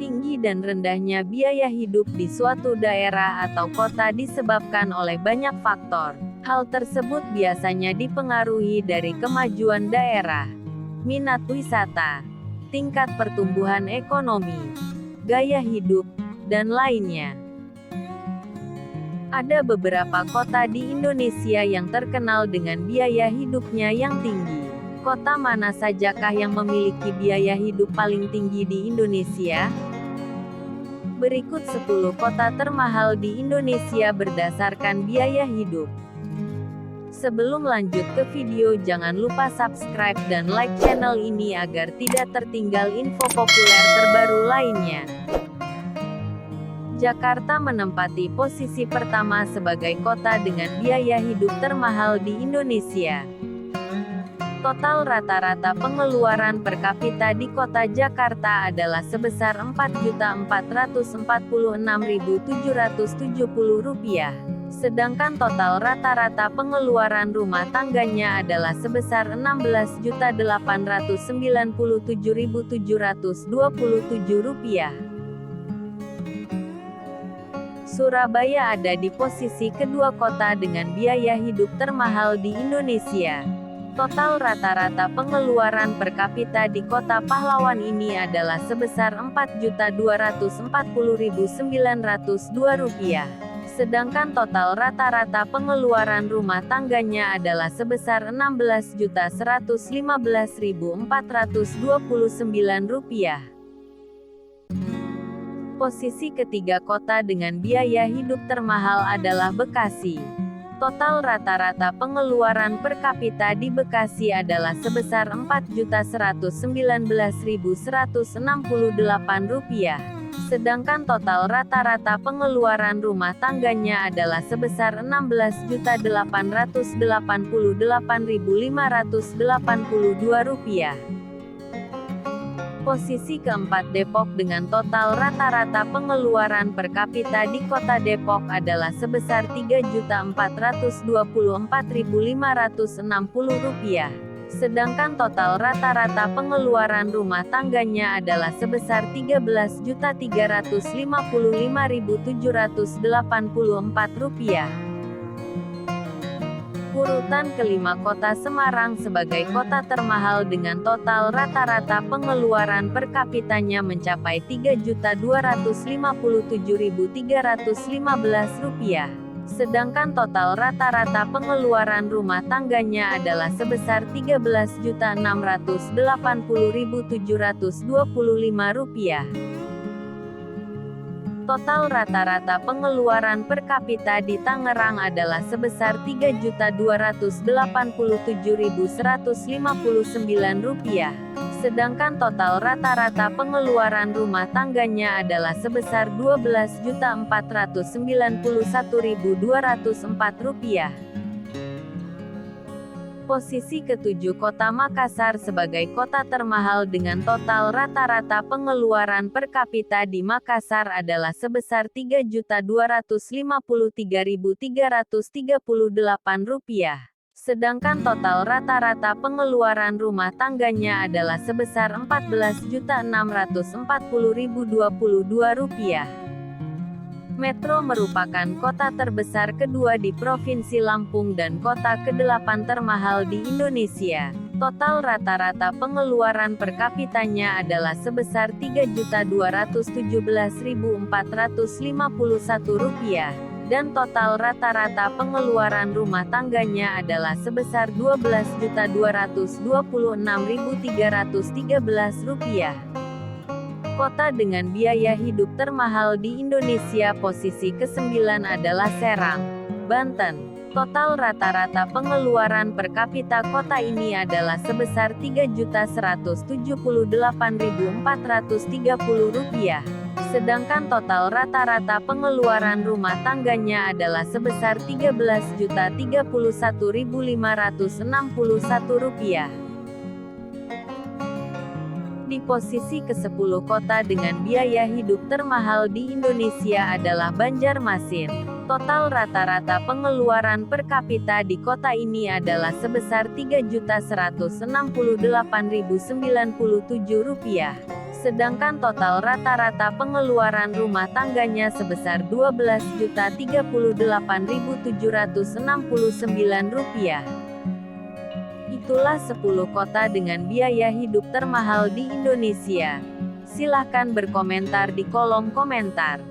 Tinggi dan rendahnya biaya hidup di suatu daerah atau kota disebabkan oleh banyak faktor. Hal tersebut biasanya dipengaruhi dari kemajuan daerah, minat wisata, tingkat pertumbuhan ekonomi, gaya hidup, dan lainnya. Ada beberapa kota di Indonesia yang terkenal dengan biaya hidupnya yang tinggi. Kota mana sajakah yang memiliki biaya hidup paling tinggi di Indonesia? Berikut 10 kota termahal di Indonesia berdasarkan biaya hidup. Sebelum lanjut ke video, jangan lupa subscribe dan like channel ini agar tidak tertinggal info populer terbaru lainnya. Jakarta menempati posisi pertama sebagai kota dengan biaya hidup termahal di Indonesia. Total rata-rata pengeluaran per kapita di kota Jakarta adalah sebesar Rp4.446.770. Sedangkan total rata-rata pengeluaran rumah tangganya adalah sebesar Rp16.897.727. Surabaya ada di posisi kedua kota dengan biaya hidup termahal di Indonesia. Total rata-rata pengeluaran per kapita di kota pahlawan ini adalah sebesar Rp4.240.902. Sedangkan total rata-rata pengeluaran rumah tangganya adalah sebesar Rp16.115.429. Posisi ketiga kota dengan biaya hidup termahal adalah Bekasi. Total rata-rata pengeluaran per kapita di Bekasi adalah sebesar Rp4.119.168. Sedangkan total rata-rata pengeluaran rumah tangganya adalah sebesar Rp16.888.582. Posisi keempat Depok dengan total rata-rata pengeluaran per kapita di kota Depok adalah sebesar Rp3.424.560. Sedangkan total rata-rata pengeluaran rumah tangganya adalah sebesar Rp13.355.784. Urutan kelima Kota Semarang sebagai kota termahal dengan total rata-rata pengeluaran per kapitanya mencapai Rp3.257.315. Sedangkan total rata-rata pengeluaran rumah tangganya adalah sebesar Rp13.680.725. Total rata-rata pengeluaran per kapita di Tangerang adalah sebesar Rp3.287.159. Sedangkan total rata-rata pengeluaran rumah tangganya adalah sebesar Rp12.491.204. Posisi ketujuh Kota Makassar sebagai kota termahal dengan total rata-rata pengeluaran per kapita di Makassar adalah sebesar Rp3.253.338. Sedangkan total rata-rata pengeluaran rumah tangganya adalah sebesar Rp14.640.022. Metro merupakan kota terbesar kedua di Provinsi Lampung dan kota ke-8 termahal di Indonesia. Total rata-rata pengeluaran per kapitanya adalah sebesar Rp3.217.451. Dan total rata-rata pengeluaran rumah tangganya adalah sebesar Rp12.226.313. Kota dengan biaya hidup termahal di Indonesia posisi ke-9 adalah Serang, Banten. Total rata-rata pengeluaran per kapita kota ini adalah sebesar Rp3.178.430. Sedangkan total rata-rata pengeluaran rumah tangganya adalah sebesar Rp13.031.561. Di posisi ke-10 kota dengan biaya hidup termahal di Indonesia adalah Banjarmasin. Total rata-rata pengeluaran per kapita di kota ini adalah sebesar Rp3.168.097. Sedangkan total rata-rata pengeluaran rumah tangganya sebesar Rp12.038.769. Itulah 10 kota dengan biaya hidup termahal di Indonesia. Silahkan berkomentar di kolom komentar.